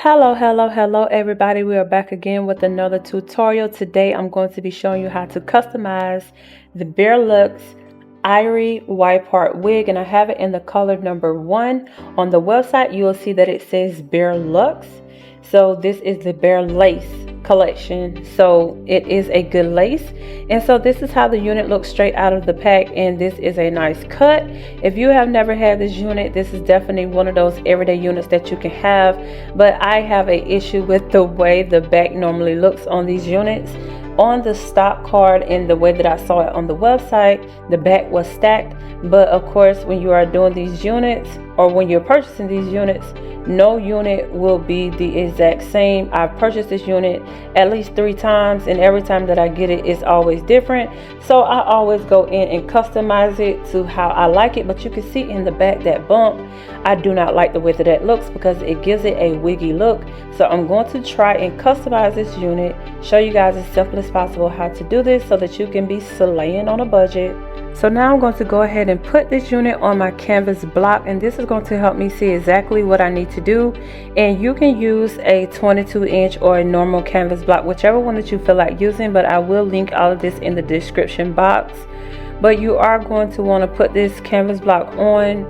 Hello everybody. We are back again with another tutorial. Today I'm going to be showing you how to customize the Bareluxe Ivory White Part wig, and I have it in the color number 1. On the website you will see that it says Bareluxe. So this is the Barelace collection, so it is a good lace. And so this is how the unit looks straight out of the pack, and this is a nice cut. If you have never had this unit, this is definitely one of those everyday units that you can have, but I have a issue with the way the back normally looks on these units. On the stock card and the way that I saw it on the website, the back was stacked, but of course when you are doing these units or when you're purchasing these units, no unit will be the exact same. I've purchased this unit at least 3 times, and every time that I get it, it's always different. So I always go in and customize it to how I like it. But you can see in the back that bump, I do not like the way that looks because it gives it a wiggy look. So I'm going to try and customize this unit, show you guys as simple as possible how to do this so that you can be slaying on a budget. So now I'm going to go ahead and put this unit on my canvas block, and this is going to help me see exactly what I need to do. And you can use a 22-inch or a normal canvas block, whichever one that you feel like using, but I will link all of this in the description box. But you are going to want to put this canvas block on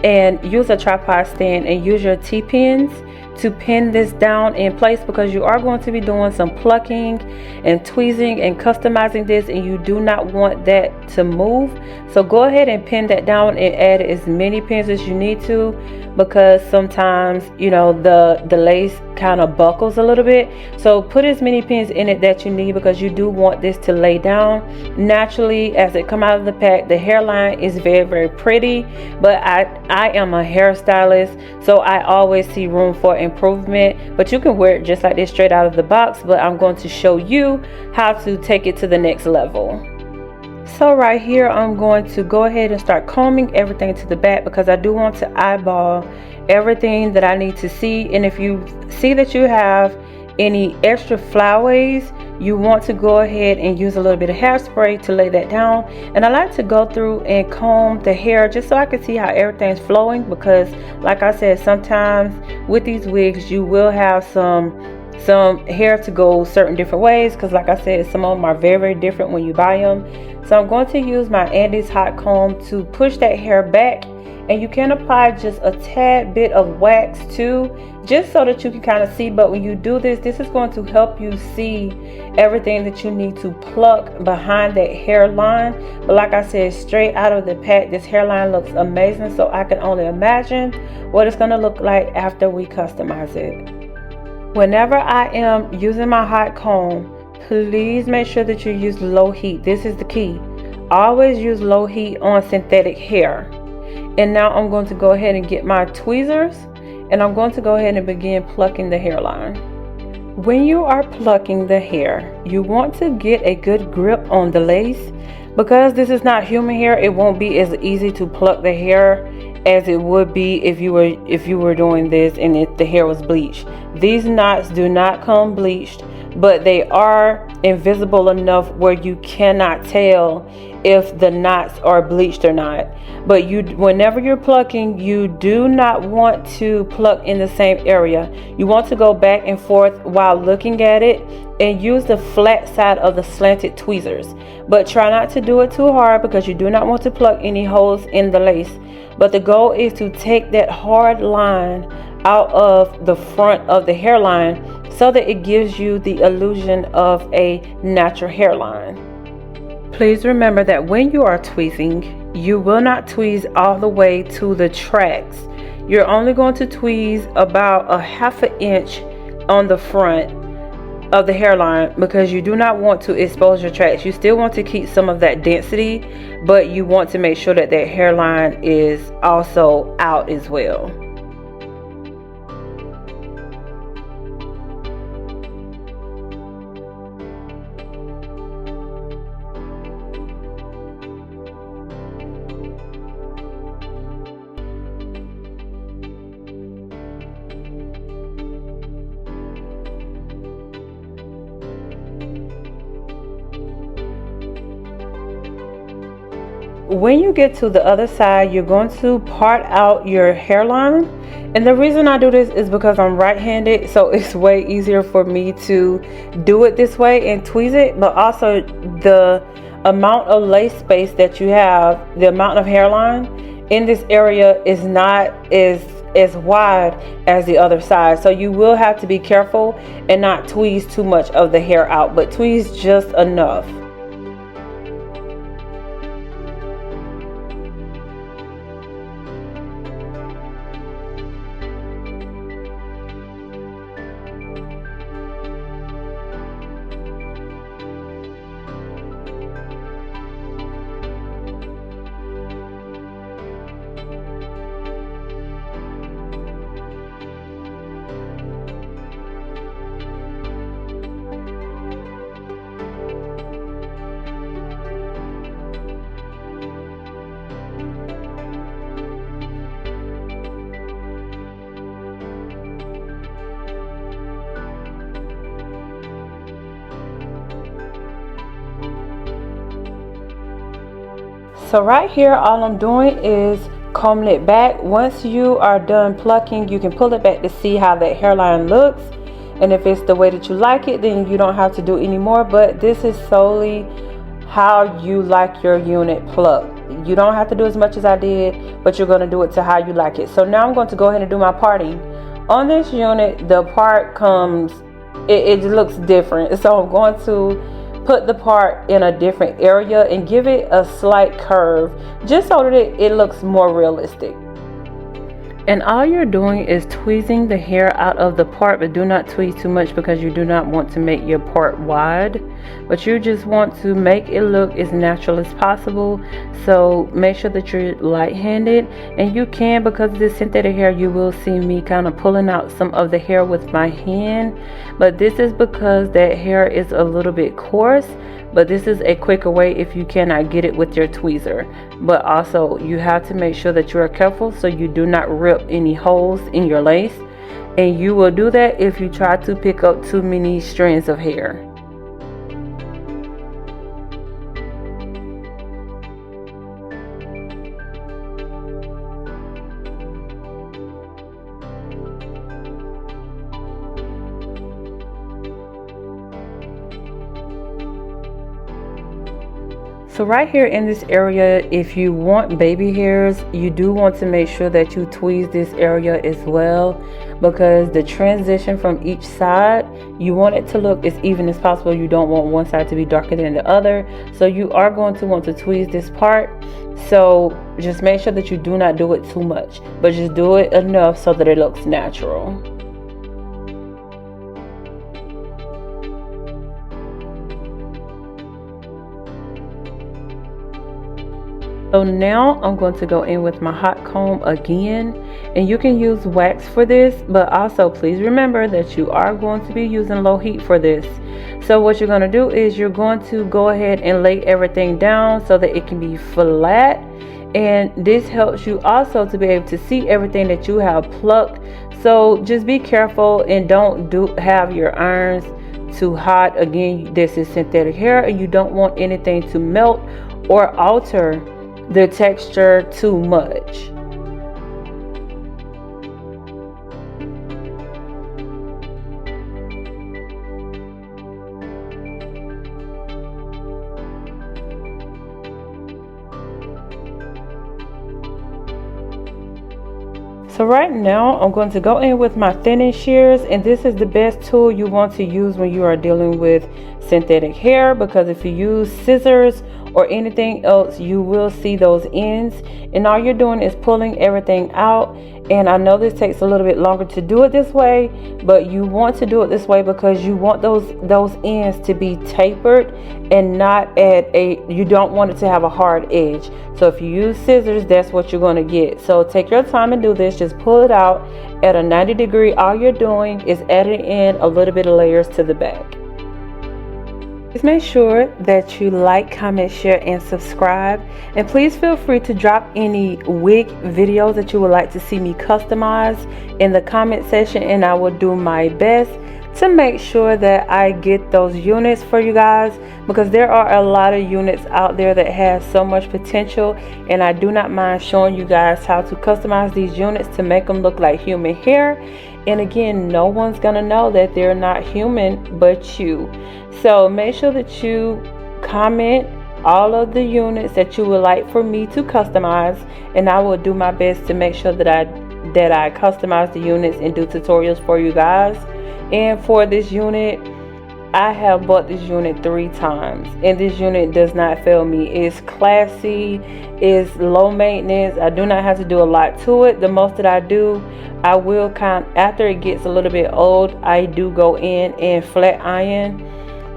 and use a tripod stand and use your T-pins to pin this down in place, because you are going to be doing some plucking and tweezing and customizing this, and you do not want that to move. So go ahead and pin that down and add as many pins as you need to, because sometimes, you know, the lace kind of buckles a little bit. So put as many pins in it that you need, because you do want this to lay down naturally as it come out of the pack. The hairline is very pretty, but I am a hairstylist, so I always see room for improvement. But you can wear it just like this straight out of the box, but I'm going to show you how to take it to the next level. So right here I'm going to go ahead and start combing everything to the back, because I do want to eyeball everything that I need to see. And if you see that you have any extra flyaways, you want to go ahead and use a little bit of hairspray to lay that down. And I like to go through and comb the hair just so I can see how everything's flowing, because like I said, sometimes with these wigs you will have some hair to go certain different ways, because like I said, some of them are very different when you buy them. So I'm going to use my Andy's hot comb to push that hair back, and you can apply just a tad bit of wax too, just so that you can kind of see. But when you do this, this is going to help you see everything that you need to pluck behind that hairline. But like I said, straight out of the pack, this hairline looks amazing, so I can only imagine what it's going to look like after we customize it. Whenever I am using my hot comb, please make sure that you use low heat. This is the key. Always use low heat on synthetic hair. And now I'm going to go ahead and get my tweezers, and I'm going to go ahead and begin plucking the hairline. When you are plucking the hair, you want to get a good grip on the lace, because this is not human hair. It won't be as easy to pluck the hair as it would be if you were doing this and if the hair was bleached. These knots do not come bleached, but they are invisible enough where you cannot tell if the knots are bleached or not. But whenever you're plucking, you do not want to pluck in the same area. You want to go back and forth while looking at it, and use the flat side of the slanted tweezers. But try not to do it too hard, because you do not want to pluck any holes in the lace. But the goal is to take that hard line out of the front of the hairline, so that it gives you the illusion of a natural hairline. Please remember that when you are tweezing, you will not tweeze all the way to the tracks. You're only going to tweeze about a ½ inch on the front of the hairline, because you do not want to expose your tracks. You still want to keep some of that density, but you want to make sure that that hairline is also out as well. when you get to the other side, you're going to part out your hairline. And the reason I do this is because I'm right-handed, so it's way easier for me to do it this way and tweeze it. But also the amount of lace space that you have, the amount of hairline in this area is not as wide as the other side. So you will have to be careful and not tweeze too much of the hair out, but tweeze just enough. So right here, all I'm doing is combing it back. Once you are done plucking, you can pull it back to see how that hairline looks. And if it's the way that you like it, then you don't have to do any more. But this is solely how you like your unit plucked. You don't have to do as much as I did, but you're going to do it to how you like it. So now I'm going to go ahead and do my parting. On this unit, the part comes, it looks different. So I'm going to put the part in a different area and give it a slight curve just so that it looks more realistic. And all you're doing is tweezing the hair out of the part, but do not tweeze too much because you do not want to make your part wide, but you just want to make it look as natural as possible. So make sure that you're light-handed, and you can, because of this synthetic hair, you will see me kind of pulling out some of the hair with my hand, but this is because that hair is a little bit coarse. But this is a quicker way if you cannot get it with your tweezer. But also you have to make sure that you are careful so you do not rip any holes in your lace. And you will do that if you try to pick up too many strands of hair. So right here in this area, if you want baby hairs, you do want to make sure that you tweeze this area as well, because the transition from each side, you want it to look as even as possible. You don't want one side to be darker than the other. So you are going to want to tweeze this part. So just make sure that you do not do it too much, but just do it enough so that it looks natural. So now I'm going to go in with my hot comb again, and you can use wax for this, but also please remember that you are going to be using low heat for this. So what you're going to do is you're going to go ahead and lay everything down so that it can be flat, and this helps you also to be able to see everything that you have plucked. So just be careful and don't have your irons too hot. Again, this is synthetic hair and you don't want anything to melt or alter the texture too much. So right now I'm going to go in with my thinning shears, and this is the best tool you want to use when you are dealing with synthetic hair, because if you use scissors or anything else, you will see those ends, and all you're doing is pulling everything out. And I know this takes a little bit longer to do it this way, but you want to do it this way because you want those ends to be tapered and not you don't want it to have a hard edge. So if you use scissors, that's what you're going to get. So take your time and do this. Just pull it out at a 90 degree. All you're doing is adding in a little bit of layers to the back. Please make sure that you like, comment, share, and subscribe. And please feel free to drop any wig videos that you would like to see me customize in the comment section, and I will do my best to make sure that I get those units for you guys, because there are a lot of units out there that has so much potential, and I do not mind showing you guys how to customize these units to make them look like human hair. And again, no one's gonna know that they're not human but you. So make sure that you comment all of the units that you would like for me to customize, and I will do my best to make sure that I customize the units and do tutorials for you guys. And for this unit, I have bought this unit 3 times, and this unit does not fail me. It's classy, it's low maintenance. I do not have to do a lot to it. The most that I do, I will after it gets a little bit old, I do go in and flat iron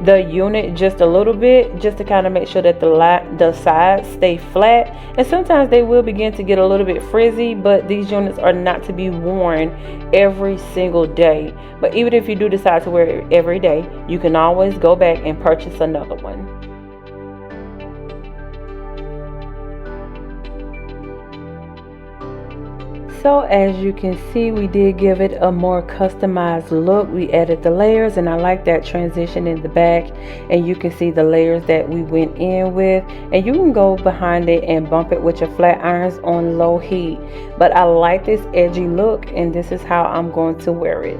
the unit just a little bit, just to kind of make sure that the sides stay flat. And sometimes they will begin to get a little bit frizzy, but these units are not to be worn every single day. But even if you do decide to wear it every day, you can always go back and purchase another one. So as you can see, we did give it a more customized look. We added the layers, and I like that transition in the back, and you can see the layers that we went in with. And you can go behind it and bump it with your flat irons on low heat. But I like this edgy look, and this is how I'm going to wear it.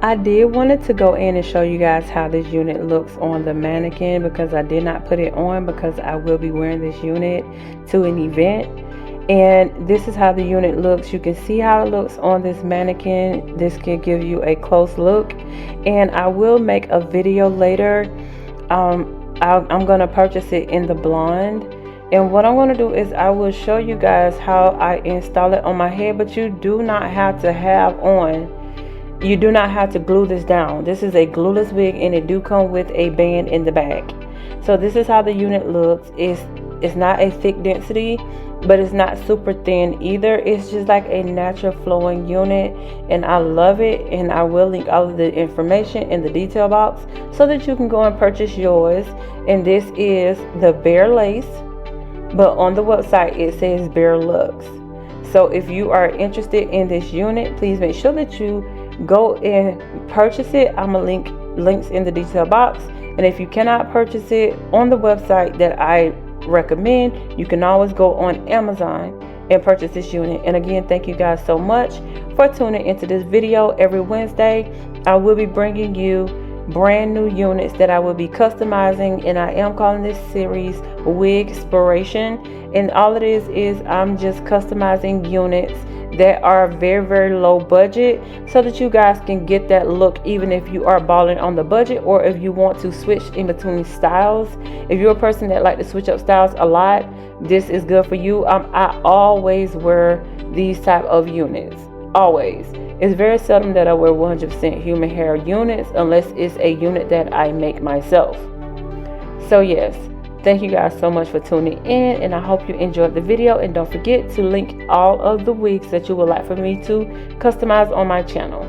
I did wanted to go in and show you guys how this unit looks on the mannequin, because I did not put it on because I will be wearing this unit to an event. And this is how the unit looks. You can see how it looks on this mannequin. This can give you a close look, and I will make a video later. I'm gonna purchase it in the blonde, and what I'm gonna do is I will show you guys how I install it on my head. But you do not have to you do not have to glue this down. This is a glueless wig, and it do come with a band in the back. So this is how the unit looks. It's not a thick density, but it's not super thin either. It's just like a natural flowing unit, and I love it. And I will link all of the information in the detail box so that you can go and purchase yours. And this is the Barelace, but on the website it says Bareluxe. So if you are interested in this unit, please make sure that you go and purchase it. I'm gonna link links in the detail box. And if you cannot purchase it on the website that I recommend, you can always go on Amazon and purchase this unit. And again, thank you guys so much for tuning into this video. Every Wednesday I will be bringing you brand new units that I will be customizing, and I am calling this series Wig Inspiration. And all it is I'm just customizing units that are very, very low budget, so that you guys can get that look, even if you are balling on the budget, or if you want to switch in between styles. If you're a person that like to switch up styles a lot, this is good for you. I always wear these type of units, always. It's very seldom that I wear 100% human hair units, unless it's a unit that I make myself. So yes, thank you guys so much for tuning in, and I hope you enjoyed the video. And don't forget to link all of the wigs that you would like for me to customize on my channel.